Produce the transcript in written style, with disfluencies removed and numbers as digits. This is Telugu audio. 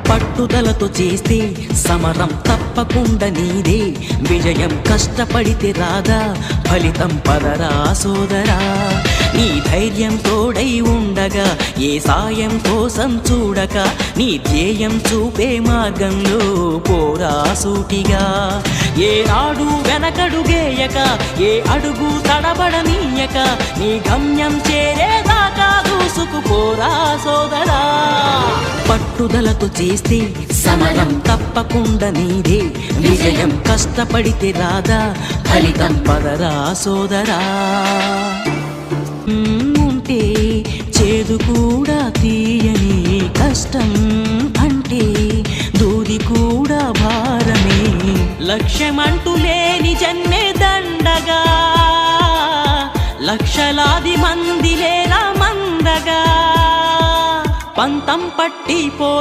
పట్టుదలతో చేస్తే సమరం తప్పకుండా నీదే, విజయం కష్టపడితే రాదా ఫలితం పదరా సోదరా. నీ ధైర్యం తోడై ఉండగా ఏ సాయం కోసం చూడక, నీ ధ్యేయం చూపే మార్గంలో పోరా సూటిగా. ఏ నాడు వెనకడుగేయక, ఏ అడుగు తడబడనీయక, నీ గమ్యం చేరేదాకా దూసుకుపోరా సోదరా. పట్టుదలతో చేస్తే సమరం తప్పకుండా నీదే, విజయం కష్టపడితే రాదా ఫలితం పదరా సోదరా. ఉంటే చేదు కూడా తీయని కష్టం అంటే దూది కూడా భారమే, లక్ష్యమంటూ లేని జన్మే దండగా, లక్షలాది మంది లేరా మందగా, పంతం పట్టి పోరా